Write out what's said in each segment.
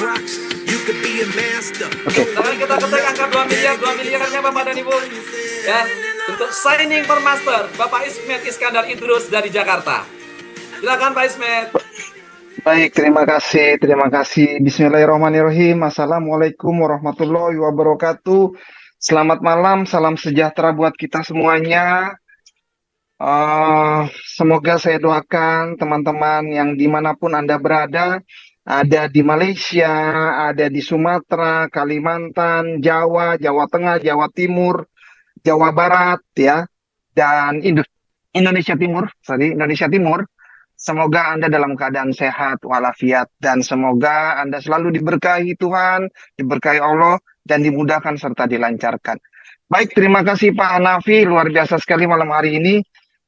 Oke. Sekarang kita ketik angka 2 miliar, 2 miliarnya Bapak dan Ibu. Ya, untuk signing per master, Bapak Ismet Iskandar Idrus dari Jakarta. Silakan Pak Ismet. Baik, terima kasih, terima kasih. Bismillahirrahmanirrahim. Assalamualaikum warahmatullahi wabarakatuh. Selamat malam, salam sejahtera buat kita semuanya. Semoga saya doakan teman-teman yang dimanapun Anda berada, ada di Malaysia, ada di Sumatera, Kalimantan, Jawa, Jawa Tengah, Jawa Timur, Jawa Barat, ya, dan Indonesia Timur, Indonesia Timur. Semoga Anda dalam keadaan sehat walafiat dan semoga Anda selalu diberkahi Tuhan, diberkahi Allah dan dimudahkan serta dilancarkan. Baik, terima kasih Pak Hanafi, luar biasa sekali malam hari ini.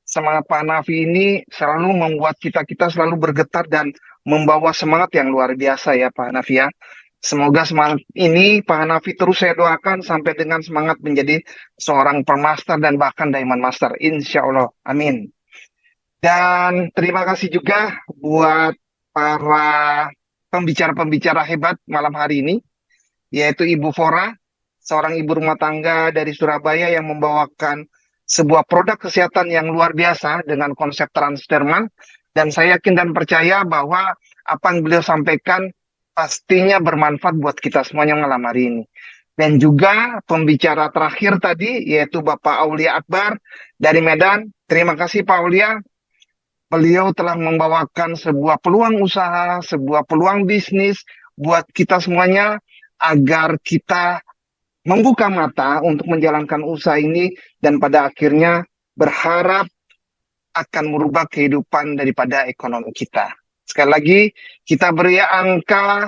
Semangat Pak Hanafi ini selalu membuat kita selalu bergetar dan membawa semangat yang luar biasa ya Pak Hanafi ya. Semoga semangat ini Pak Hanafi terus saya doakan sampai dengan semangat menjadi seorang permaster dan bahkan diamond master. Insya Allah. Amin. Dan terima kasih juga buat para pembicara-pembicara hebat malam hari ini, yaitu Ibu Fora, seorang ibu rumah tangga dari Surabaya yang membawakan sebuah produk kesehatan yang luar biasa dengan konsep transdermal. Dan saya yakin dan percaya bahwa apa yang beliau sampaikan pastinya bermanfaat buat kita semuanya malam hari ini. Dan juga pembicara terakhir tadi, yaitu Bapak Aulia Akbar dari Medan. Terima kasih Pak Aulia. Beliau telah membawakan sebuah peluang usaha, sebuah peluang bisnis buat kita semuanya agar kita membuka mata untuk menjalankan usaha ini dan pada akhirnya berharap akan merubah kehidupan daripada ekonomi kita. Sekali lagi, kita beri angka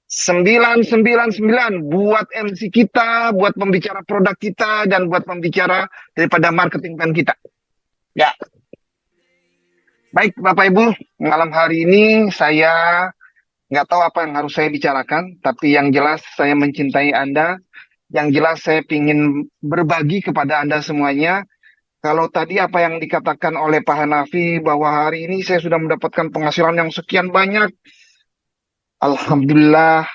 999 buat MC kita, buat pembicara produk kita, dan buat pembicara daripada marketing plan kita. Ya. Baik, Bapak Ibu, malam hari ini saya nggak tahu apa yang harus saya bicarakan, tapi yang jelas saya mencintai Anda, yang jelas saya ingin berbagi kepada Anda semuanya. Kalau tadi apa yang dikatakan oleh Pak Hanafi bahwa hari ini saya sudah mendapatkan penghasilan yang sekian banyak, Alhamdulillah,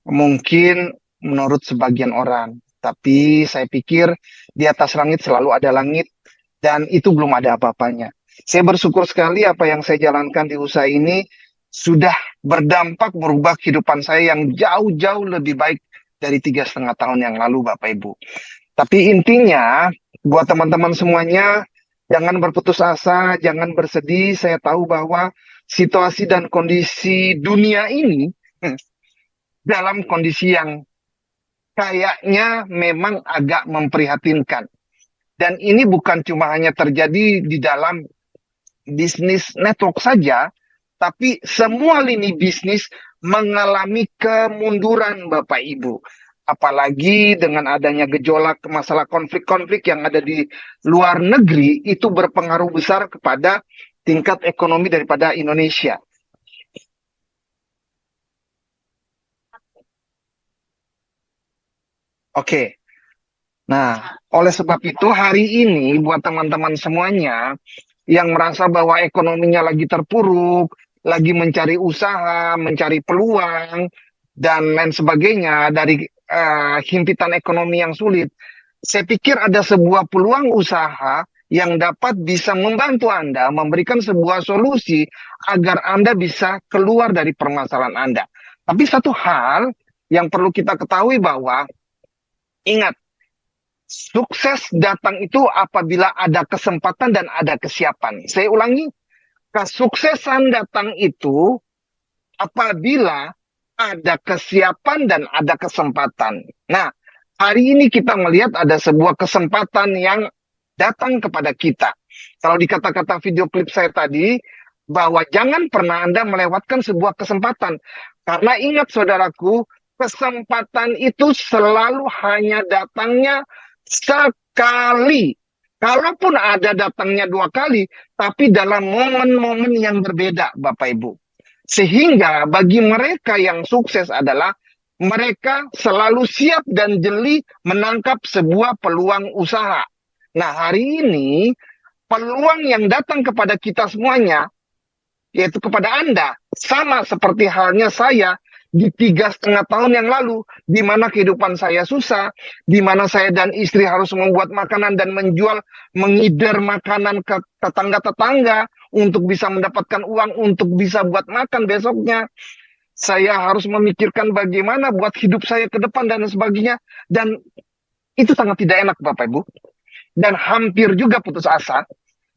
mungkin menurut sebagian orang. Tapi saya pikir di atas langit selalu ada langit dan itu belum ada apa-apanya. Saya bersyukur sekali apa yang saya jalankan di usaha ini sudah berdampak merubah kehidupan saya yang jauh-jauh lebih baik dari 3,5 tahun yang lalu, Bapak Ibu. Tapi intinya, buat teman-teman semuanya, jangan berputus asa, jangan bersedih. Saya tahu bahwa situasi dan kondisi dunia ini dalam kondisi yang kayaknya memang agak memprihatinkan. Dan ini bukan cuma hanya terjadi di dalam bisnis network saja, tapi semua lini bisnis mengalami kemunduran Bapak Ibu. Apalagi dengan adanya gejolak masalah konflik-konflik yang ada di luar negeri, itu berpengaruh besar kepada tingkat ekonomi daripada Indonesia. Oke. Nah, oleh sebab itu hari ini buat teman-teman semuanya yang merasa bahwa ekonominya lagi terpuruk, lagi mencari usaha, mencari peluang, dan lain sebagainya dari himpitan ekonomi yang sulit. Saya pikir ada sebuah peluang usaha yang dapat bisa membantu Anda, memberikan sebuah solusi agar Anda bisa keluar dari permasalahan Anda. Tapi satu hal yang perlu kita ketahui bahwa, ingat, sukses datang itu apabila ada kesempatan dan ada kesiapan. Saya ulangi, kesuksesan datang itu apabila ada kesiapan dan ada kesempatan. Nah, hari ini kita melihat ada sebuah kesempatan yang datang kepada kita. Kalau di kata-kata video klip saya tadi, bahwa jangan pernah Anda melewatkan sebuah kesempatan. Karena ingat saudaraku, kesempatan itu selalu hanya datangnya sekali. Kalaupun ada datangnya 2 kali, tapi dalam momen-momen yang berbeda, Bapak Ibu. Sehingga bagi mereka yang sukses adalah mereka selalu siap dan jeli menangkap sebuah peluang usaha. Nah, hari ini peluang yang datang kepada kita semuanya, yaitu kepada Anda, sama seperti halnya saya di 3,5 tahun yang lalu, di mana kehidupan saya susah, di mana saya dan istri harus membuat makanan dan menjual, mengider makanan ke tetangga-tetangga untuk bisa mendapatkan uang untuk bisa buat makan besoknya. Saya harus memikirkan bagaimana buat hidup saya ke depan dan sebagainya. Dan itu sangat tidak enak Bapak Ibu. Dan hampir juga putus asa.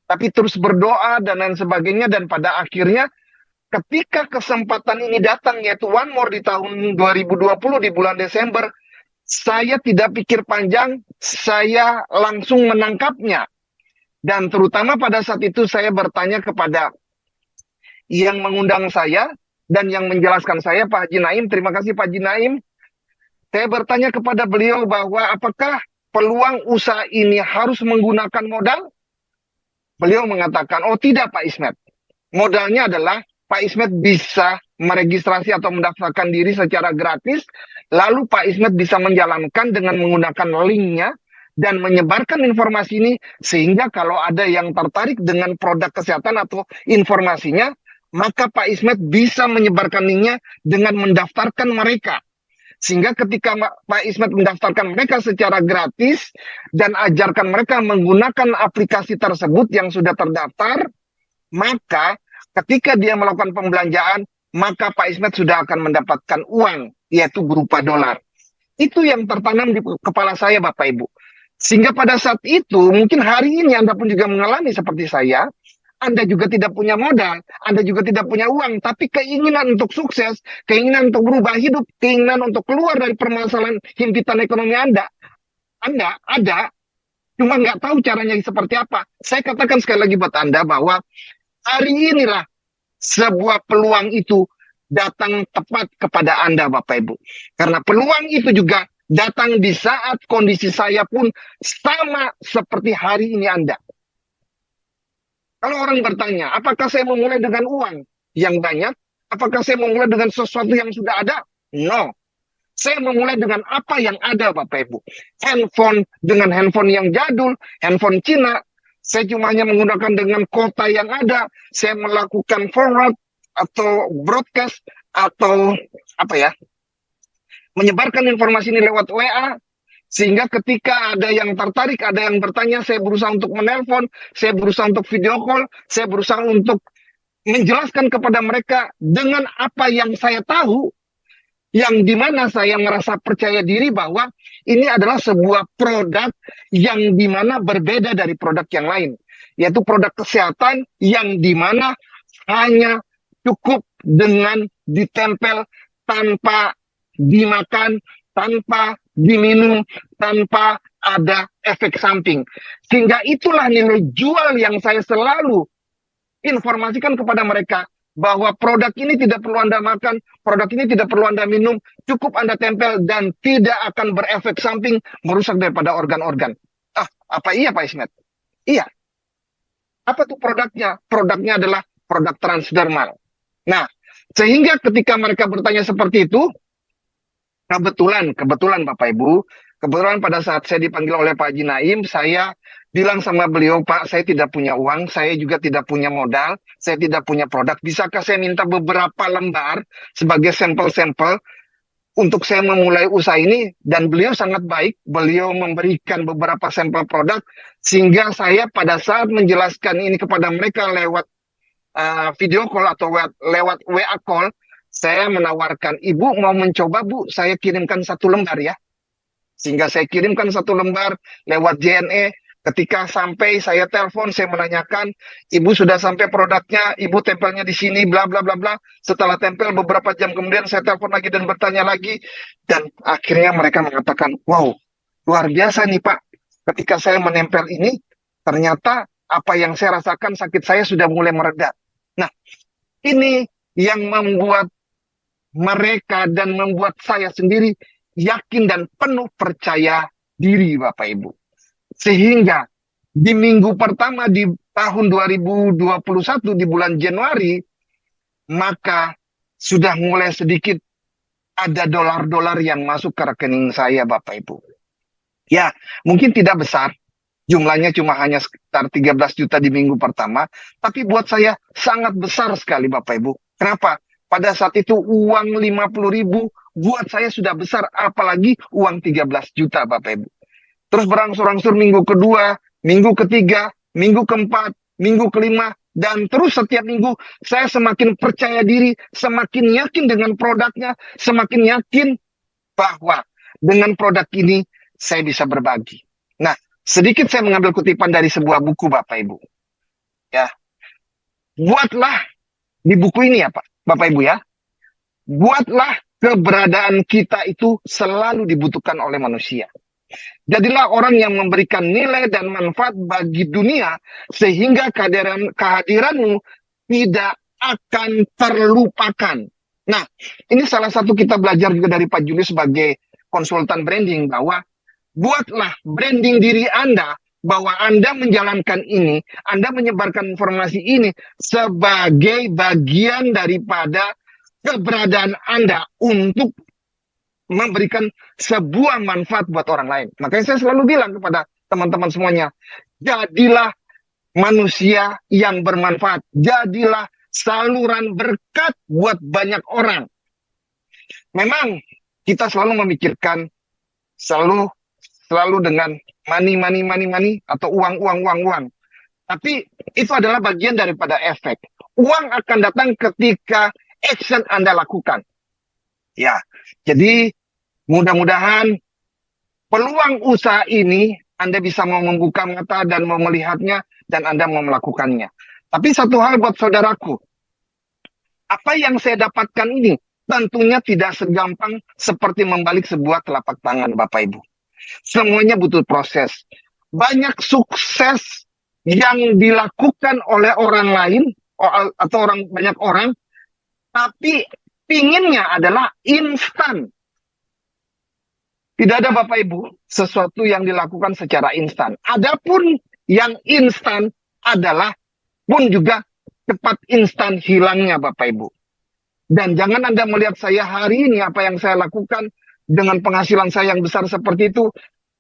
Tapi terus berdoa dan lain sebagainya. Dan pada akhirnya ketika kesempatan ini datang, yaitu one more di tahun 2020 di bulan Desember, saya tidak pikir panjang, saya langsung menangkapnya. Dan terutama pada saat itu saya bertanya kepada yang mengundang saya dan yang menjelaskan saya, Pak Haji Naim. Terima kasih Pak Haji Naim. Saya bertanya kepada beliau bahwa apakah peluang usaha ini harus menggunakan modal? Beliau mengatakan, oh tidak Pak Ismet. Modalnya adalah Pak Ismet bisa meregistrasi atau mendaftarkan diri secara gratis, lalu Pak Ismet bisa menjalankan dengan menggunakan linknya dan menyebarkan informasi ini, sehingga kalau ada yang tertarik dengan produk kesehatan atau informasinya, maka Pak Ismet bisa menyebarkan linknya dengan mendaftarkan mereka. Sehingga ketika Pak Ismet mendaftarkan mereka secara gratis dan ajarkan mereka menggunakan aplikasi tersebut yang sudah terdaftar, maka ketika dia melakukan pembelanjaan, maka Pak Ismet sudah akan mendapatkan uang, yaitu berupa dolar. Itu yang tertanam di kepala saya, Bapak Ibu. Sehingga pada saat itu, mungkin hari ini Anda pun juga mengalami seperti saya, Anda juga tidak punya modal, Anda juga tidak punya uang, tapi keinginan untuk sukses, keinginan untuk berubah hidup, keinginan untuk keluar dari permasalahan himpitan ekonomi Anda ada, cuma nggak tahu caranya seperti apa. Saya katakan sekali lagi buat Anda bahwa hari inilah sebuah peluang itu datang tepat kepada Anda, Bapak Ibu. Karena peluang itu juga datang di saat kondisi saya pun sama seperti hari ini Anda. Kalau orang bertanya, apakah saya memulai dengan uang yang banyak? Apakah saya memulai dengan sesuatu yang sudah ada? No. Saya memulai dengan apa yang ada, Bapak Ibu. Handphone dengan handphone yang jadul, handphone Cina. Saya cuma hanya menggunakan dengan kota yang ada. Saya melakukan forward atau broadcast atau menyebarkan informasi ini lewat WA. Sehingga ketika ada yang tertarik, ada yang bertanya, saya berusaha untuk menelpon, saya berusaha untuk video call, saya berusaha untuk menjelaskan kepada mereka dengan apa yang saya tahu, yang dimana saya merasa percaya diri bahwa ini adalah sebuah produk yang dimana berbeda dari produk yang lain. Yaitu produk kesehatan yang dimana hanya cukup dengan ditempel tanpa dimakan, tanpa diminum, tanpa ada efek samping. Sehingga itulah nilai jual yang saya selalu informasikan kepada mereka, bahwa produk ini tidak perlu Anda makan, produk ini tidak perlu Anda minum, cukup Anda tempel dan tidak akan berefek samping merusak daripada organ-organ. Apa iya Pak Ismet? Iya. Apa tuh produknya? Produknya adalah produk transdermal. Nah, sehingga ketika mereka bertanya seperti itu, kebetulan Bapak Ibu, kebetulan pada saat saya dipanggil oleh Pak Haji Naim, saya bilang sama beliau, Pak, saya tidak punya uang, saya juga tidak punya modal, saya tidak punya produk. Bisakah saya minta beberapa lembar sebagai sampel-sampel untuk saya memulai usaha ini? Dan beliau sangat baik, beliau memberikan beberapa sampel produk, sehingga saya pada saat menjelaskan ini kepada mereka lewat video call atau lewat WA call, saya menawarkan, Ibu mau mencoba Bu, saya kirimkan 1 lembar ya. Sehingga saya kirimkan 1 lembar lewat JNE. Ketika sampai saya telepon, saya menanyakan, Ibu sudah sampai produknya, Ibu tempelnya di sini, bla bla bla bla. Setelah tempel beberapa jam kemudian saya telepon lagi dan bertanya lagi. Dan akhirnya mereka mengatakan, wow, luar biasa nih Pak. Ketika saya menempel ini, ternyata apa yang saya rasakan, sakit saya sudah mulai mereda. Nah, ini yang membuat mereka dan membuat saya sendiri yakin dan penuh percaya diri Bapak Ibu. Sehingga di minggu pertama di tahun 2021 di bulan Januari, maka sudah mulai sedikit ada dolar-dolar yang masuk ke rekening saya Bapak Ibu. Ya, mungkin tidak besar, jumlahnya cuma hanya sekitar 13 juta di minggu pertama, tapi buat saya sangat besar sekali Bapak Ibu. Kenapa? Pada saat itu uang 50.000 buat saya sudah besar, apalagi uang 13 juta Bapak Ibu. Terus berangsur-angsur minggu kedua, minggu ketiga, minggu keempat, minggu kelima, dan terus setiap minggu saya semakin percaya diri, semakin yakin dengan produknya, semakin yakin bahwa dengan produk ini saya bisa berbagi. Nah, sedikit saya mengambil kutipan dari sebuah buku Bapak Ibu. Ya, buatlah di buku ini ya Pak, Bapak Ibu ya, buatlah keberadaan kita itu selalu dibutuhkan oleh manusia. Jadilah orang yang memberikan nilai dan manfaat bagi dunia sehingga kehadiranmu tidak akan terlupakan. Nah, ini salah satu kita belajar juga dari Pak Julius sebagai konsultan branding bahwa buatlah branding diri Anda bahwa Anda menjalankan ini, Anda menyebarkan informasi ini sebagai bagian daripada keberadaan Anda untuk memberikan sebuah manfaat buat orang lain. Makanya saya selalu bilang kepada teman-teman semuanya, jadilah manusia yang bermanfaat, jadilah saluran berkat buat banyak orang. Memang kita selalu memikirkan selalu dengan money atau uang. Tapi itu adalah bagian daripada efek. Uang akan datang ketika action Anda lakukan. Ya, jadi mudah-mudahan peluang usaha ini Anda bisa mau membuka mata dan mau melihatnya dan Anda mau melakukannya. Tapi satu hal buat saudaraku, apa yang saya dapatkan ini tentunya tidak segampang seperti membalik sebuah telapak tangan Bapak Ibu. Semuanya butuh proses. Banyak sukses yang dilakukan oleh orang lain atau banyak orang, tapi pinginnya adalah instan. Tidak ada Bapak Ibu sesuatu yang dilakukan secara instan. Adapun yang instan adalah pun juga cepat instan hilangnya Bapak Ibu. Dan jangan Anda melihat saya hari ini apa yang saya lakukan dengan penghasilan saya yang besar seperti itu,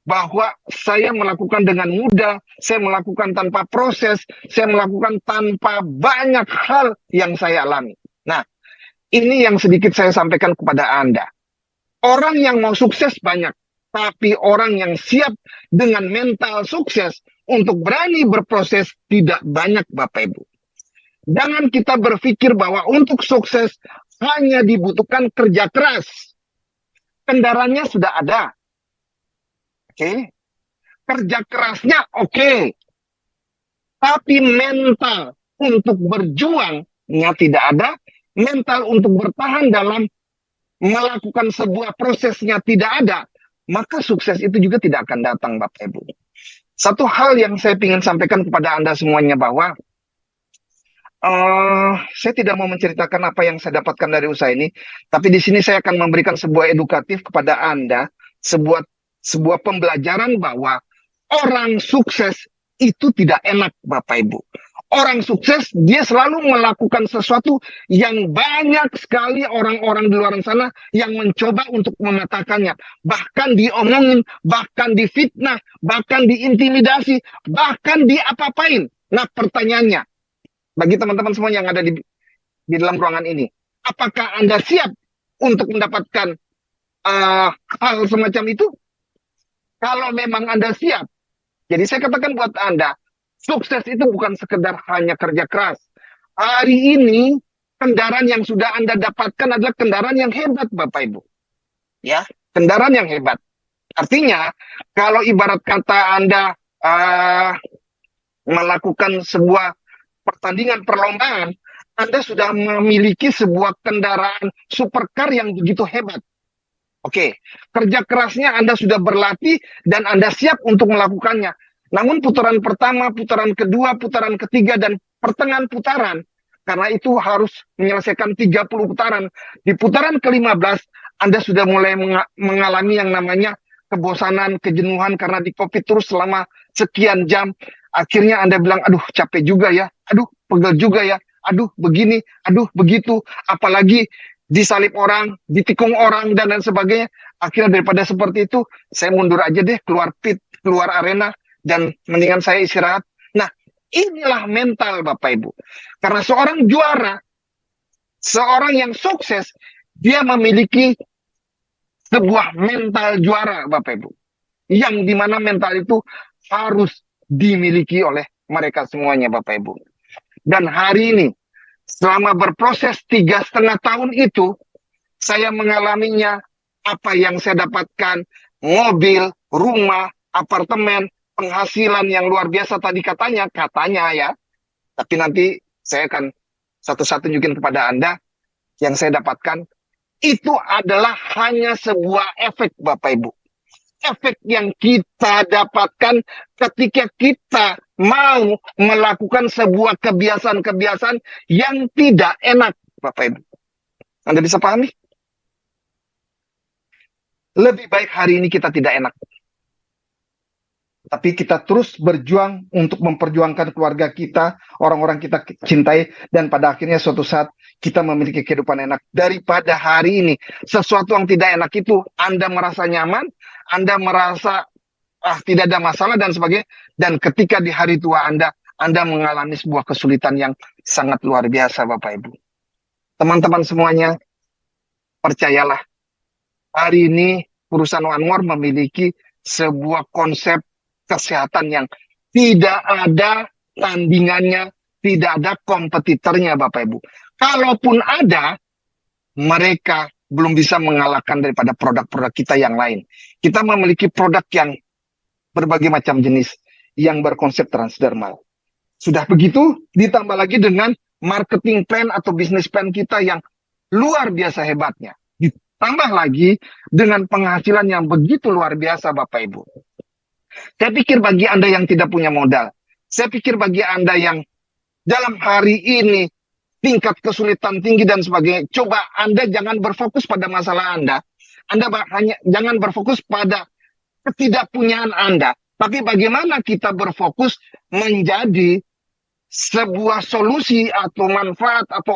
bahwa saya melakukan dengan mudah, saya melakukan tanpa proses, saya melakukan tanpa banyak hal yang saya alami. Nah, ini yang sedikit saya sampaikan kepada Anda. Orang yang mau sukses banyak, tapi orang yang siap dengan mental sukses untuk berani berproses tidak banyak Bapak Ibu. Jangan kita berpikir bahwa untuk sukses hanya dibutuhkan kerja keras. Kendaraannya sudah ada. Oke. Kerja kerasnya oke. Tapi mental untuk berjuangnya tidak ada. Mental untuk bertahan dalam melakukan sebuah prosesnya tidak ada, maka sukses itu juga tidak akan datang Bapak Ibu. Satu hal yang saya ingin sampaikan kepada Anda semuanya bahwa saya tidak mau menceritakan apa yang saya dapatkan dari usaha ini, tapi di sini saya akan memberikan sebuah edukatif kepada Anda, sebuah pembelajaran bahwa orang sukses itu tidak enak Bapak Ibu. Orang sukses, dia selalu melakukan sesuatu yang banyak sekali orang-orang di luar sana yang mencoba untuk mematahkannya. Bahkan diomongin, bahkan difitnah, bahkan diintimidasi, bahkan diapa-apain. Nah pertanyaannya, bagi teman-teman semua yang ada di dalam ruangan ini, apakah Anda siap untuk mendapatkan hal semacam itu? Kalau memang Anda siap, jadi saya katakan buat Anda, sukses itu bukan sekedar hanya kerja keras. Hari ini, kendaraan yang sudah Anda dapatkan adalah kendaraan yang hebat, Bapak Ibu. Ya, kendaraan yang hebat. Artinya, kalau ibarat kata Anda melakukan sebuah pertandingan perlombaan, Anda sudah memiliki sebuah kendaraan supercar yang begitu hebat. Oke, kerja kerasnya Anda sudah berlatih dan Anda siap untuk melakukannya. Namun putaran pertama, putaran kedua, putaran ketiga, dan pertengahan putaran, karena itu harus menyelesaikan 30 putaran. Di putaran ke-15, Anda sudah mulai mengalami yang namanya kebosanan, kejenuhan, karena di COVID terus selama sekian jam. Akhirnya Anda bilang, aduh capek juga ya, aduh pegel juga ya, aduh begini, aduh begitu. Apalagi disalip orang, ditikung orang, dan lain sebagainya. Akhirnya daripada seperti itu, saya mundur aja deh, keluar pit, keluar arena, dan mendingan saya istirahat. Nah, inilah mental Bapak Ibu. Karena seorang juara Seorang yang sukses, dia memiliki sebuah mental juara, Bapak Ibu. Yang dimana mental itu harus dimiliki oleh mereka semuanya, Bapak Ibu. Dan hari ini, selama berproses 3,5 tahun itu, saya mengalaminya. Apa yang saya dapatkan, mobil, rumah, apartemen, penghasilan yang luar biasa tadi katanya ya. Tapi nanti saya akan satu-satu tunjukin kepada Anda yang saya dapatkan. Itu adalah hanya sebuah efek, Bapak Ibu. Efek yang kita dapatkan ketika kita mau melakukan sebuah kebiasaan-kebiasaan yang tidak enak, Bapak Ibu. Anda bisa pahami? Lebih baik hari ini kita tidak enak. Tapi kita terus berjuang untuk memperjuangkan keluarga kita, orang-orang kita cintai, dan pada akhirnya suatu saat kita memiliki kehidupan enak. Daripada hari ini, sesuatu yang tidak enak itu, Anda merasa nyaman, Anda merasa tidak ada masalah dan sebagainya, dan ketika di hari tua Anda mengalami sebuah kesulitan yang sangat luar biasa, Bapak Ibu. Teman-teman semuanya, percayalah, hari ini perusahaan One More memiliki sebuah konsep kesehatan yang tidak ada tandingannya, tidak ada kompetitornya, Bapak Ibu. Kalaupun ada, mereka belum bisa mengalahkan daripada produk-produk kita yang lain. Kita memiliki produk yang berbagai macam jenis yang berkonsep transdermal. Sudah begitu, ditambah lagi dengan marketing plan atau bisnis plan kita yang luar biasa hebatnya. Ditambah lagi dengan penghasilan yang begitu luar biasa, Bapak Ibu. Saya pikir bagi Anda yang tidak punya modal, saya pikir bagi Anda yang dalam hari ini tingkat kesulitan tinggi dan sebagainya, coba Anda jangan berfokus pada masalah Anda hanya jangan berfokus pada ketidakpunyaan Anda, tapi bagaimana kita berfokus menjadi sebuah solusi atau manfaat atau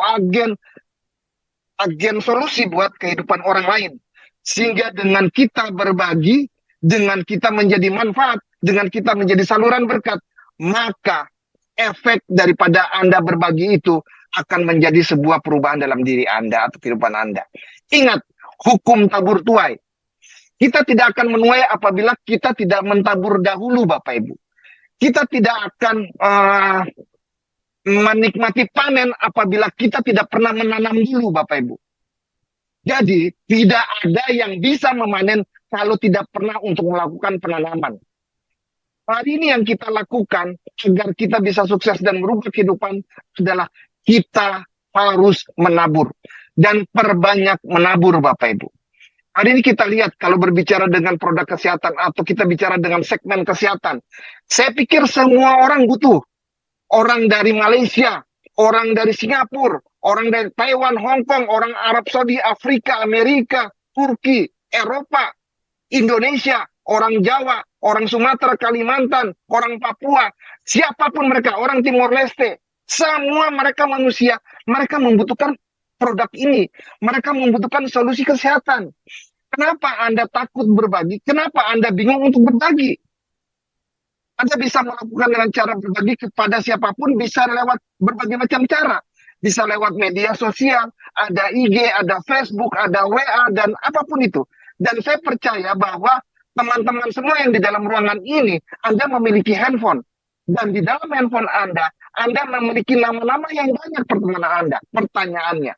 agen solusi buat kehidupan orang lain. Sehingga dengan kita berbagi, dengan kita menjadi manfaat, dengan kita menjadi saluran berkat, maka efek daripada Anda berbagi itu akan menjadi sebuah perubahan dalam diri Anda atau kehidupan Anda. Ingat, hukum tabur tuai. Kita tidak akan menuai apabila kita tidak mentabur dahulu, Bapak Ibu. Kita tidak akan menikmati panen apabila kita tidak pernah menanam dulu, Bapak Ibu. Jadi, tidak ada yang bisa memanen kalau tidak pernah untuk melakukan penanaman. Hari ini yang kita lakukan agar kita bisa sukses dan merubah kehidupan adalah kita harus menabur. Dan perbanyak menabur, Bapak Ibu. Hari ini kita lihat kalau berbicara dengan produk kesehatan atau kita bicara dengan segmen kesehatan. Saya pikir semua orang butuh. Orang dari Malaysia, orang dari Singapura, orang dari Taiwan, Hong Kong, orang Arab Saudi, Afrika, Amerika, Turki, Eropa, Indonesia, orang Jawa, orang Sumatera, Kalimantan, orang Papua, siapapun mereka, orang Timor Leste, semua mereka manusia, mereka membutuhkan produk ini, mereka membutuhkan solusi kesehatan. Kenapa Anda takut berbagi? Kenapa Anda bingung untuk berbagi? Anda bisa melakukan dengan cara berbagi kepada siapapun, bisa lewat berbagai macam cara. Bisa lewat media sosial, ada IG, ada Facebook, ada WA, dan apapun itu. Dan saya percaya bahwa teman-teman semua yang di dalam ruangan ini, Anda memiliki handphone. Dan di dalam handphone Anda memiliki nama-nama yang banyak pertemanan Anda. Pertanyaannya,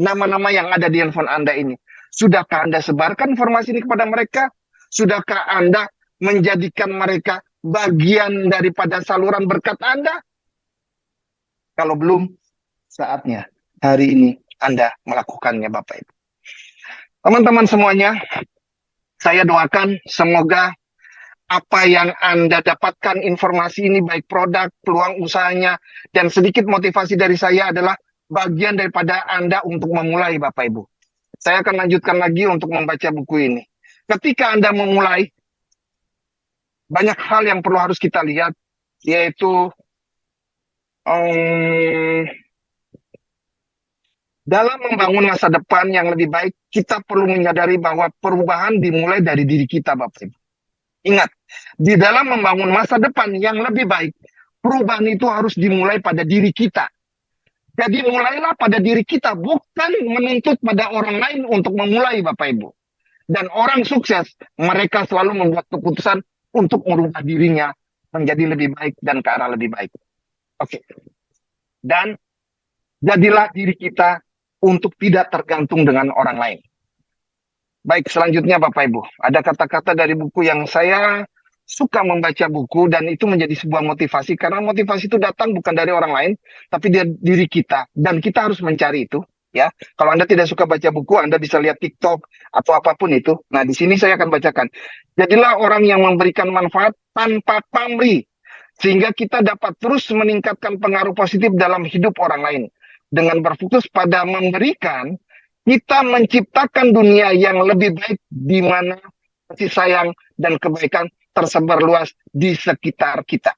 nama-nama yang ada di handphone Anda ini, sudahkah Anda sebarkan informasi ini kepada mereka? Sudahkah Anda menjadikan mereka bagian daripada saluran berkat Anda? Kalau belum, saatnya hari ini Anda melakukannya, Bapak Ibu. Teman-teman semuanya, saya doakan semoga apa yang Anda dapatkan informasi ini, baik produk, peluang usahanya, dan sedikit motivasi dari saya adalah bagian daripada Anda untuk memulai, Bapak Ibu. Saya akan lanjutkan lagi untuk membaca buku ini. Ketika Anda memulai, banyak hal yang perlu harus kita lihat, yaitu dalam membangun masa depan yang lebih baik, kita perlu menyadari bahwa perubahan dimulai dari diri kita, Bapak Ibu. Ingat, di dalam membangun masa depan yang lebih baik, perubahan itu harus dimulai pada diri kita. Jadi mulailah pada diri kita, bukan menuntut pada orang lain untuk memulai, Bapak Ibu. Dan orang sukses, mereka selalu membuat keputusan untuk merubah dirinya menjadi lebih baik dan ke arah lebih baik. Oke. Dan jadilah diri kita untuk tidak tergantung dengan orang lain. Baik, selanjutnya Bapak Ibu, ada kata-kata dari buku yang saya suka membaca buku dan itu menjadi sebuah motivasi karena motivasi itu datang bukan dari orang lain tapi dari diri kita dan kita harus mencari itu, ya. Kalau Anda tidak suka baca buku, Anda bisa lihat TikTok atau apapun itu. Nah, di sini saya akan bacakan. Jadilah orang yang memberikan manfaat tanpa pamrih sehingga kita dapat terus meningkatkan pengaruh positif dalam hidup orang lain. Dengan berfokus pada memberikan, kita menciptakan dunia yang lebih baik di mana kasih sayang dan kebaikan tersebar luas di sekitar kita.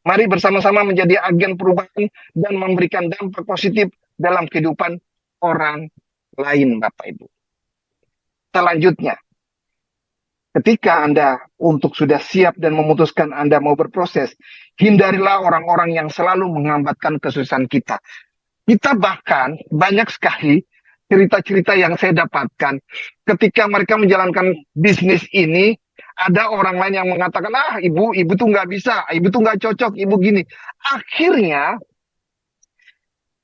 Mari bersama-sama menjadi agen perubahan dan memberikan dampak positif dalam kehidupan orang lain, Bapak Ibu. Selanjutnya, ketika Anda untuk sudah siap dan memutuskan Anda mau berproses, hindarilah orang-orang yang selalu menghambatkan kesuksesan kita. Kita bahkan banyak sekali cerita-cerita yang saya dapatkan ketika mereka menjalankan bisnis ini, ada orang lain yang mengatakan, ibu tuh nggak bisa, ibu tuh nggak cocok, ibu gini. Akhirnya,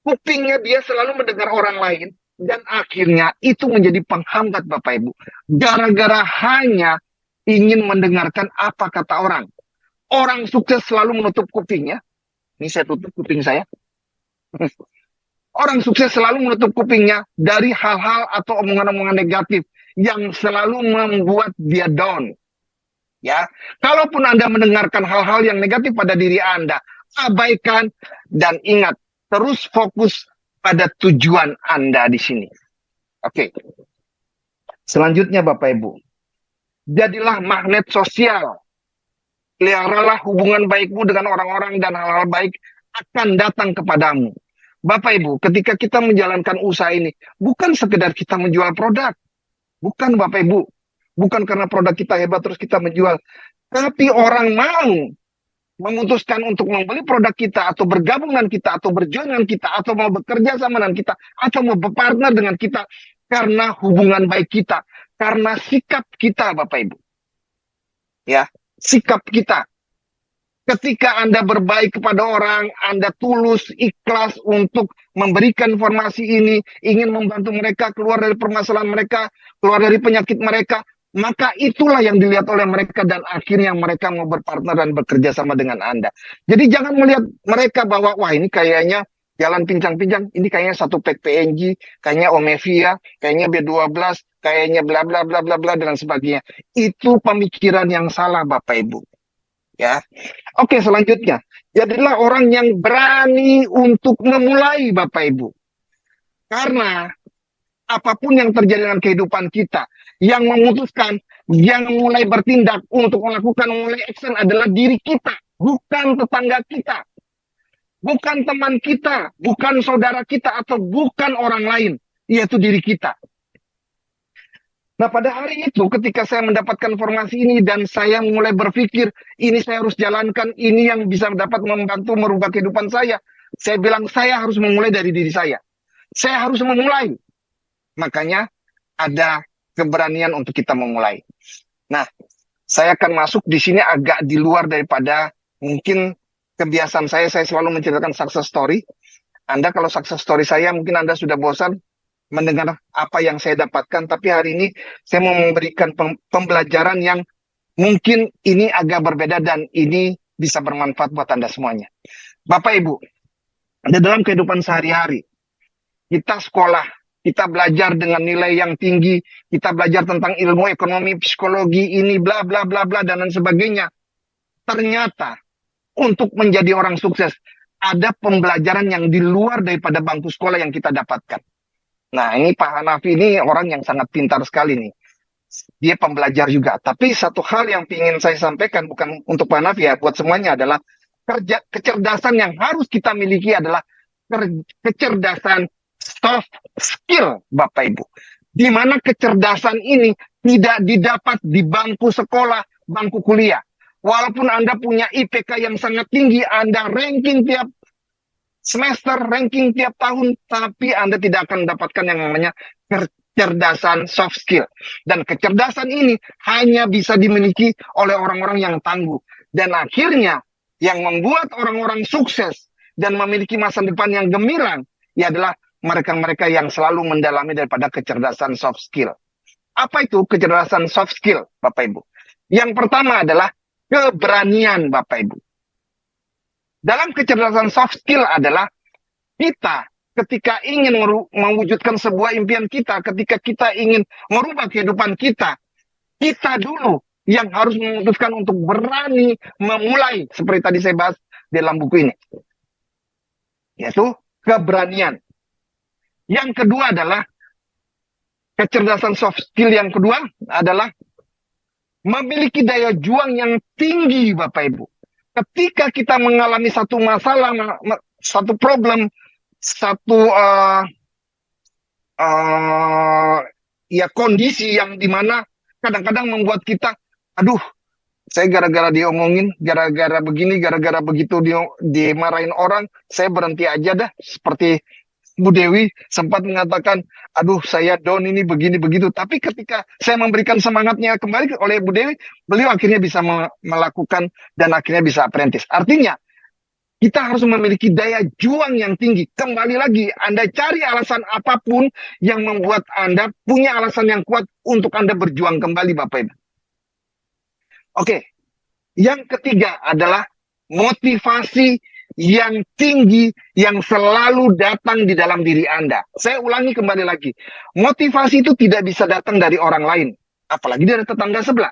kupingnya dia selalu mendengar orang lain, dan akhirnya itu menjadi penghambat Bapak Ibu. Gara-gara hanya ingin mendengarkan apa kata orang. Orang sukses selalu menutup kupingnya. Ini saya tutup kuping saya. Orang sukses selalu menutup kupingnya dari hal-hal atau omongan-omongan negatif yang selalu membuat dia down. Ya, kalaupun Anda mendengarkan hal-hal yang negatif pada diri Anda, abaikan dan ingat, terus fokus pada tujuan Anda di sini. Oke. Selanjutnya Bapak Ibu, jadilah magnet sosial. Peliharalah hubungan baikmu dengan orang-orang dan hal-hal baik akan datang kepadamu. Bapak Ibu, ketika kita menjalankan usaha ini, bukan sekedar kita menjual produk. Bukan Bapak Ibu. Bukan karena produk kita hebat terus kita menjual. Tapi orang mau memutuskan untuk membeli produk kita atau bergabung dengan kita atau berjoin dengan kita atau mau bekerja sama dengan kita atau mau berpartner dengan kita karena hubungan baik kita, karena sikap kita Bapak Ibu. Ya, sikap kita. Ketika Anda berbaik kepada orang, Anda tulus, ikhlas untuk memberikan informasi ini, ingin membantu mereka keluar dari permasalahan mereka, keluar dari penyakit mereka, maka itulah yang dilihat oleh mereka dan akhirnya mereka mau berpartner dan bekerja sama dengan Anda. Jadi jangan melihat mereka bahwa, wah ini kayaknya jalan pincang-pincang, ini kayaknya satu pack PNG, kayaknya Omevia, kayaknya B12, kayaknya bla bla bla bla bla dan sebagainya. Itu pemikiran yang salah Bapak Ibu. Ya. Oke, selanjutnya. Jadilah orang yang berani untuk memulai Bapak Ibu. Karena apapun yang terjadi dalam kehidupan kita, yang memutuskan, yang mulai bertindak untuk melakukan mulai action adalah diri kita, bukan tetangga kita, bukan teman kita, bukan saudara kita, atau bukan orang lain, yaitu diri kita. Nah, pada hari itu ketika saya mendapatkan informasi ini dan saya mulai berpikir, ini saya harus jalankan, ini yang bisa dapat membantu merubah kehidupan saya. Saya bilang, saya harus memulai dari diri saya. Saya harus memulai. Makanya ada keberanian untuk kita memulai. Nah, saya akan masuk di sini agak di luar daripada mungkin kebiasaan saya selalu menceritakan success story. Anda kalau success story saya mungkin Anda sudah bosan mendengar apa yang saya dapatkan, tapi hari ini saya mau memberikan pembelajaran yang mungkin ini agak berbeda dan ini bisa bermanfaat buat Anda semuanya. Bapak Ibu, dalam kehidupan sehari-hari, kita sekolah, kita belajar dengan nilai yang tinggi, kita belajar tentang ilmu ekonomi, psikologi, ini bla bla bla bla dan lain sebagainya. Ternyata untuk menjadi orang sukses ada pembelajaran yang di luar daripada bangku sekolah yang kita dapatkan. Nah, ini Pak Hanafi ini orang yang sangat pintar sekali nih. Dia pembelajar juga. Tapi satu hal yang ingin saya sampaikan bukan untuk Pak Hanafi ya, buat semuanya adalah kecerdasan yang harus kita miliki adalah kecerdasan soft skill, Bapak Ibu. Di mana kecerdasan ini tidak didapat di bangku sekolah, bangku kuliah. Walaupun Anda punya IPK yang sangat tinggi, Anda ranking tiap semester, ranking tiap tahun, tapi Anda tidak akan mendapatkan yang namanya kecerdasan soft skill. Dan kecerdasan ini hanya bisa dimiliki oleh orang-orang yang tangguh. Dan akhirnya yang membuat orang-orang sukses dan memiliki masa depan yang gemilang, ya adalah mereka-mereka yang selalu mendalami daripada kecerdasan soft skill. Apa itu kecerdasan soft skill, Bapak Ibu? Yang pertama adalah keberanian, Bapak Ibu. Dalam kecerdasan soft skill adalah kita ketika ingin mewujudkan sebuah impian kita, ketika kita ingin merubah kehidupan kita, kita dulu yang harus memutuskan untuk berani memulai, seperti tadi saya bahas di dalam buku ini, yaitu keberanian. Yang kedua adalah kecerdasan soft skill yang kedua adalah memiliki daya juang yang tinggi, Bapak Ibu. Ketika kita mengalami satu masalah, satu problem, satu ya kondisi yang dimana kadang-kadang membuat kita, aduh, saya gara-gara diomongin, gara-gara begini, gara-gara begitu dimarahin orang, saya berhenti aja dah. Seperti Bu Dewi sempat mengatakan, aduh saya down ini begini begitu. Tapi ketika saya memberikan semangatnya kembali oleh Bu Dewi, beliau akhirnya bisa melakukan dan akhirnya bisa apprentice. Artinya kita harus memiliki daya juang yang tinggi. Kembali lagi, Anda cari alasan apapun yang membuat Anda punya alasan yang kuat untuk Anda berjuang kembali, Bapak Ibu. Oke, yang ketiga adalah motivasi yang tinggi yang selalu datang di dalam diri Anda. Saya ulangi kembali lagi. Motivasi itu tidak bisa datang dari orang lain, apalagi dari tetangga sebelah.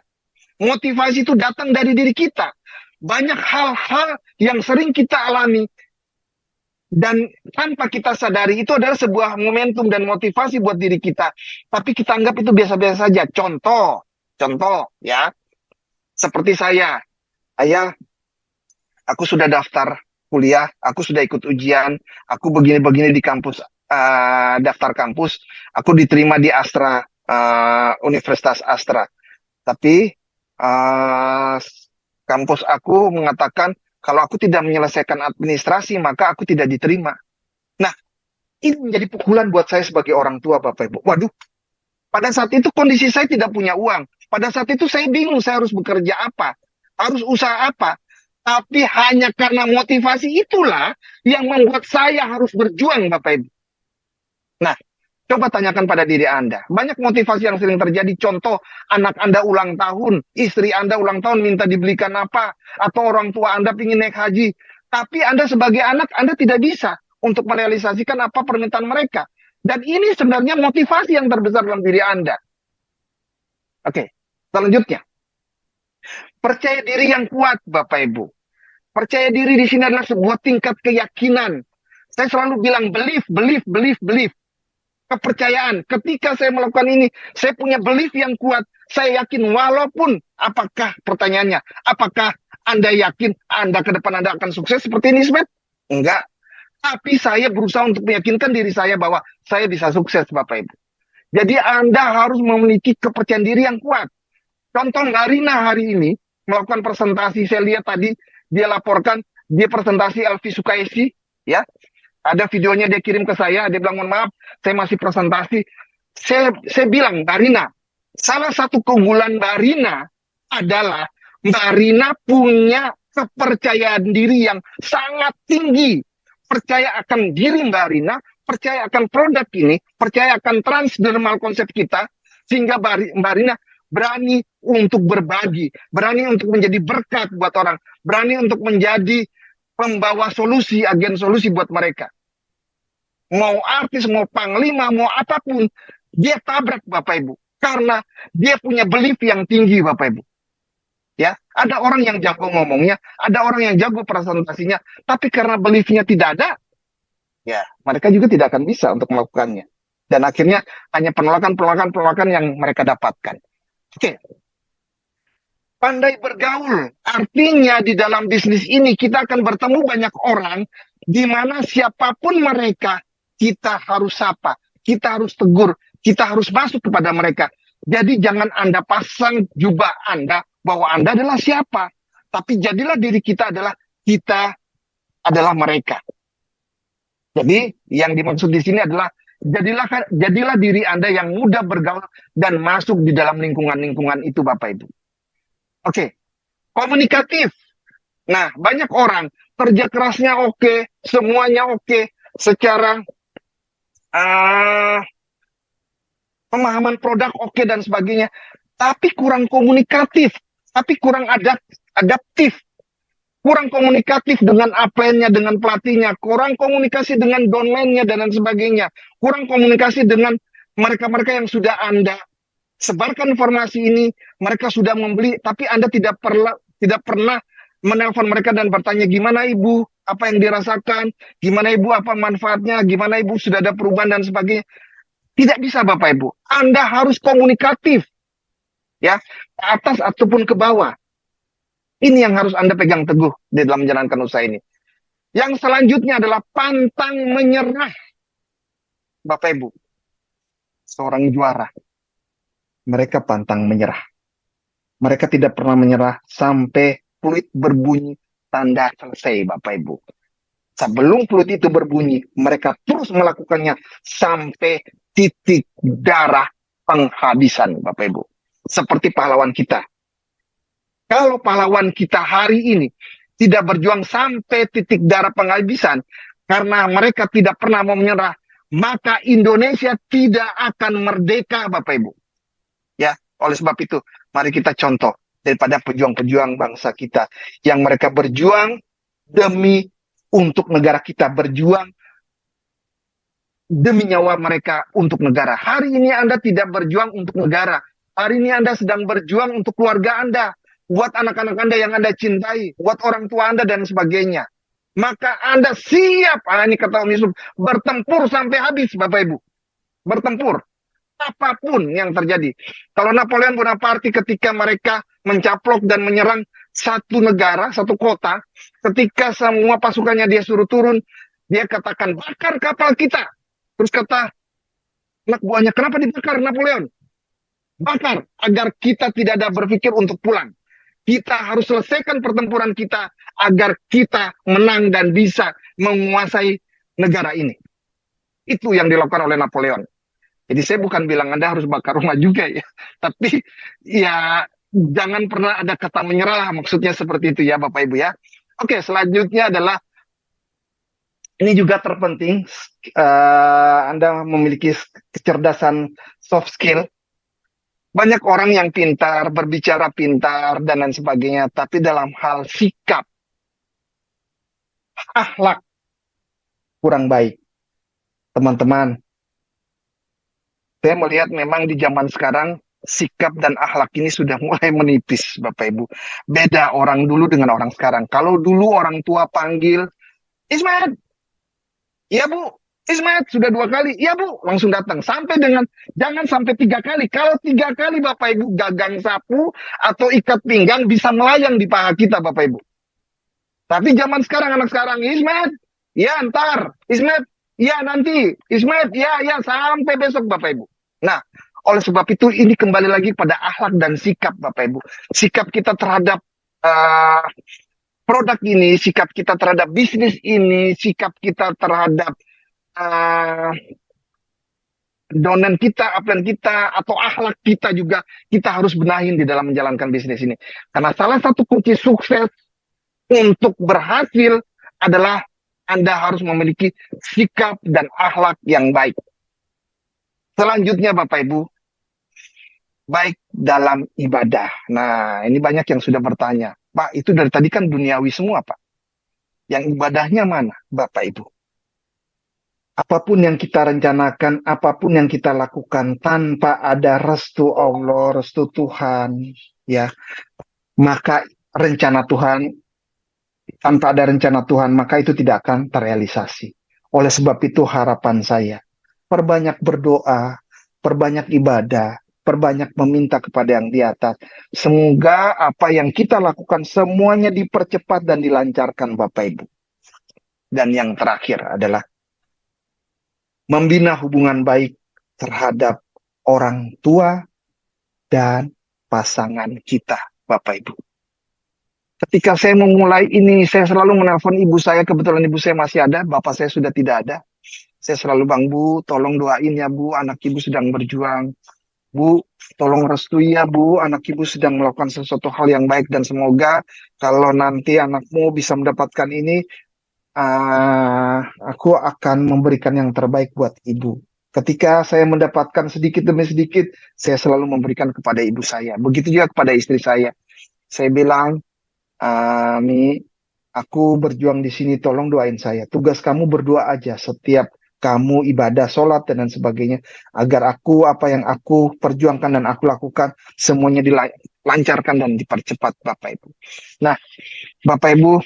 Motivasi itu datang dari diri kita. Banyak hal-hal yang sering kita alami dan tanpa kita sadari itu adalah sebuah momentum dan motivasi buat diri kita. Tapi kita anggap itu biasa-biasa saja. Contoh ya. Seperti saya, aku sudah daftar kuliah, aku sudah ikut ujian, aku begini-begini di kampus, daftar kampus, aku diterima di Astra, Universitas Astra. Tapi kampus aku mengatakan kalau aku tidak menyelesaikan administrasi, maka aku tidak diterima. Nah, ini menjadi pukulan buat saya sebagai orang tua, Bapak Ibu. Waduh, pada saat itu kondisi saya tidak punya uang. Pada saat itu saya bingung saya harus bekerja apa, harus usaha apa. Tapi hanya karena motivasi itulah yang membuat saya harus berjuang, Bapak Ibu. Nah, coba tanyakan pada diri Anda. Banyak motivasi yang sering terjadi. Contoh, anak Anda ulang tahun, istri Anda ulang tahun minta dibelikan apa, atau orang tua Anda ingin naik haji. Tapi Anda sebagai anak, Anda tidak bisa untuk merealisasikan apa permintaan mereka. Dan ini sebenarnya motivasi yang terbesar dalam diri Anda. Oke, selanjutnya. Percaya diri yang kuat, Bapak Ibu. Percaya diri di sini adalah sebuah tingkat keyakinan. Saya selalu bilang belief. Kepercayaan. Ketika saya melakukan ini, saya punya belief yang kuat. Saya yakin walaupun, apakah pertanyaannya, apakah Anda yakin Anda ke depan Anda akan sukses seperti ini, Smith? Enggak. Tapi saya berusaha untuk meyakinkan diri saya bahwa saya bisa sukses, Bapak Ibu. Jadi Anda harus memiliki kepercayaan diri yang kuat. Contoh Mbak Rina hari ini melakukan presentasi, saya lihat tadi dia laporkan dia presentasi Elvi Sukaisi, ya. Ada videonya dia kirim ke saya, dia bilang mohon maaf, saya masih presentasi. Saya bilang Mbak Rina, salah satu keunggulan Mbak Rina adalah Mbak Rina punya kepercayaan diri yang sangat tinggi. Percaya akan diri Mbak Rina, percaya akan produk ini, percaya akan transdermal konsep kita, sehingga Mbak Rina berani untuk berbagi, berani untuk menjadi berkat buat orang, berani untuk menjadi pembawa solusi, agen solusi buat mereka. Mau artis, mau panglima, mau apapun, dia tabrak Bapak Ibu. Karena dia punya belief yang tinggi Bapak Ibu. Ya, ada orang yang jago ngomongnya, ada orang yang jago presentasinya, tapi karena beliefnya tidak ada, ya mereka juga tidak akan bisa untuk melakukannya. Dan akhirnya hanya penolakan yang mereka dapatkan. Oke. Pandai bergaul. Artinya di dalam bisnis ini kita akan bertemu banyak orang di mana siapapun mereka, kita harus sapa, kita harus tegur, kita harus masuk kepada mereka. Jadi jangan Anda pasang jubah Anda bahwa Anda adalah siapa. Tapi jadilah diri kita adalah mereka. Jadi yang dimaksud di sini adalah jadilah diri Anda yang mudah bergaul dan masuk di dalam lingkungan-lingkungan itu, Bapak Ibu. Oke, komunikatif. Nah, banyak orang kerja kerasnya oke, semuanya oke, secara uh, pemahaman produk oke dan sebagainya, tapi kurang komunikatif, tapi kurang adaptif, kurang komunikatif dengan upline-nya, dengan pelatihnya, kurang komunikasi dengan downline-nya dan lain sebagainya, kurang komunikasi dengan mereka-mereka yang sudah Anda sebarkan informasi ini, mereka sudah membeli, tapi Anda tidak pernah menelpon mereka dan bertanya gimana Ibu, apa yang dirasakan, gimana Ibu, apa manfaatnya, gimana Ibu sudah ada perubahan dan sebagainya. Tidak bisa Bapak Ibu. Anda harus komunikatif, ya, ke atas ataupun ke bawah. Ini yang harus Anda pegang teguh di dalam menjalankan usaha ini. Yang selanjutnya adalah pantang menyerah. Bapak Ibu, seorang juara, mereka pantang menyerah. Mereka tidak pernah menyerah sampai fluid berbunyi tanda selesai, Bapak Ibu. Sebelum fluid itu berbunyi, mereka terus melakukannya sampai titik darah penghabisan, Bapak Ibu. Seperti pahlawan kita. Kalau pahlawan kita hari ini tidak berjuang sampai titik darah penghabisan, karena mereka tidak pernah mau menyerah, maka Indonesia tidak akan merdeka, Bapak Ibu. Ya, oleh sebab itu, mari kita contoh daripada pejuang-pejuang bangsa kita yang mereka berjuang demi untuk negara kita, berjuang demi nyawa mereka untuk negara. Hari ini Anda tidak berjuang untuk negara. Hari ini Anda sedang berjuang untuk keluarga Anda, buat anak-anak Anda yang Anda cintai, buat orang tua Anda dan sebagainya. Maka Anda siap, ini kata Om Yusuf, bertempur sampai habis, Bapak Ibu. Bertempur. Apapun yang terjadi. Kalau Napoleon Bonaparte ketika mereka mencaplok dan menyerang satu negara, satu kota, ketika semua pasukannya dia suruh turun, dia katakan, bakar kapal kita. Terus kata anak buahnya, kenapa dibakar Napoleon? Bakar, agar kita tidak ada berpikir untuk pulang. Kita harus selesaikan pertempuran kita, agar kita menang dan bisa menguasai negara ini. Itu yang dilakukan oleh Napoleon. Jadi saya bukan bilang Anda harus bakar rumah juga ya. Tapi ya jangan pernah ada kata menyerah lah, maksudnya seperti itu ya Bapak Ibu ya. Oke, selanjutnya adalah ini juga terpenting, Anda memiliki kecerdasan soft skill. Banyak orang yang pintar, berbicara pintar, dan lain sebagainya. Tapi dalam hal sikap, akhlak, kurang baik. Teman-teman, saya melihat memang di zaman sekarang, sikap dan akhlak ini sudah mulai menipis, Bapak Ibu. Beda orang dulu dengan orang sekarang. Kalau dulu orang tua panggil, Ismet, iya Bu, Ismet sudah 2 kali, iya Bu, langsung datang. Sampai dengan, jangan sampai 3 kali. Kalau 3 kali Bapak Ibu gagang sapu atau ikat pinggang bisa melayang di paha kita Bapak Ibu. Tapi zaman sekarang, anak sekarang, Ismet, ya ntar, Ismet, ya nanti, Ismet, ya sampai besok Bapak Ibu. Nah, oleh sebab itu ini kembali lagi pada akhlak dan sikap Bapak Ibu. Sikap kita terhadap produk ini, sikap kita terhadap bisnis ini, sikap kita terhadap donen kita, upline kita, atau akhlak kita juga kita harus benahin di dalam menjalankan bisnis ini. Karena salah satu kunci sukses untuk berhasil adalah Anda harus memiliki sikap dan akhlak yang baik. Selanjutnya Bapak Ibu, baik dalam ibadah. Nah, ini banyak yang sudah bertanya, Pak, itu dari tadi kan duniawi semua, Pak. Yang ibadahnya mana, Bapak Ibu? Apapun yang kita rencanakan, apapun yang kita lakukan tanpa ada restu Allah, restu Tuhan, ya, maka rencana Tuhan, tanpa ada rencana Tuhan, maka itu tidak akan terrealisasi. Oleh sebab itu harapan saya, perbanyak berdoa, perbanyak ibadah, perbanyak meminta kepada yang di atas. Semoga apa yang kita lakukan semuanya dipercepat dan dilancarkan Bapak Ibu. Dan yang terakhir adalah membina hubungan baik terhadap orang tua dan pasangan kita, Bapak Ibu. Ketika saya memulai ini, saya selalu menelpon ibu saya. Kebetulan ibu saya masih ada, bapak saya sudah tidak ada. Saya selalu, Bang Bu, tolong doain ya Bu, anak ibu sedang berjuang. Bu, tolong restui ya Bu, anak ibu sedang melakukan sesuatu hal yang baik dan semoga kalau nanti anakmu bisa mendapatkan ini, aku akan memberikan yang terbaik buat ibu. Ketika saya mendapatkan sedikit demi sedikit, saya selalu memberikan kepada ibu saya. Begitu juga kepada istri saya. Saya bilang, Mi, aku berjuang di sini, tolong doain saya. Tugas kamu berdoa aja setiap kamu ibadah, sholat, dan lain sebagainya. Agar aku, apa yang aku perjuangkan dan aku lakukan, semuanya dilancarkan dan dipercepat, Bapak Ibu. Nah, Bapak Ibu,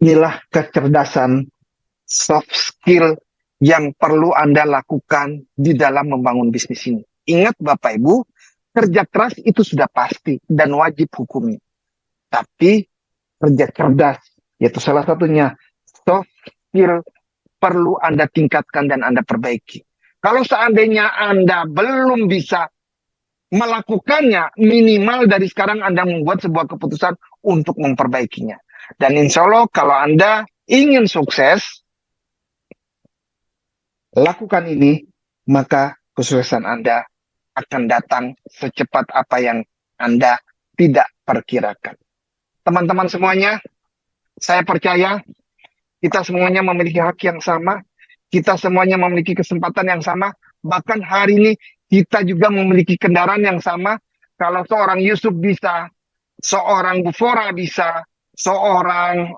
inilah kecerdasan soft skill yang perlu Anda lakukan di dalam membangun bisnis ini. Ingat Bapak Ibu, kerja keras itu sudah pasti dan wajib hukumnya. Tapi kerja cerdas, yaitu salah satunya soft skill perlu Anda tingkatkan dan Anda perbaiki. Kalau seandainya Anda belum bisa melakukannya, minimal dari sekarang Anda membuat sebuah keputusan untuk memperbaikinya. Dan insya Allah kalau Anda ingin sukses, lakukan ini, maka kesuksesan Anda akan datang secepat apa yang Anda tidak perkirakan. Teman-teman semuanya, saya percaya kita semuanya memiliki hak yang sama, kita semuanya memiliki kesempatan yang sama, bahkan hari ini kita juga memiliki kendaraan yang sama. Kalau seorang Yusuf bisa, seorang Bufora bisa, seorang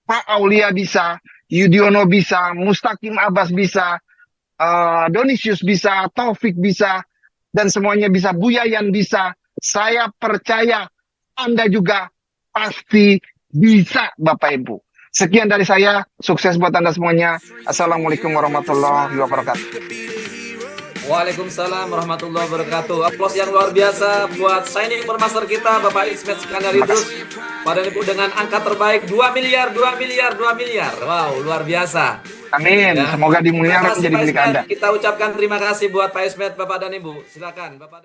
Pak Aulia bisa, Yudhoyono bisa, Mustaqim Abbas bisa, Donisius bisa, Taufik bisa, dan semuanya bisa, Buyayan bisa. Saya percaya Anda juga pasti bisa, Bapak Ibu. Sekian dari saya, sukses buat Anda semuanya. Assalamualaikum warahmatullahi wabarakatuh. Waalaikumsalam warahmatullahi wabarakatuh. Aplaus yang luar biasa buat signing permaster kita Bapak Ismet Iskandar Idrus. Pada Ibu dengan angka terbaik 2 miliar, 2 miliar, 2 miliar. Wow, luar biasa. Amin. Ya. Semoga dimuliakan menjadi milik Anda. Kita ucapkan terima kasih buat Pak Ismet, Bapak dan Ibu. Silakan Bapak dan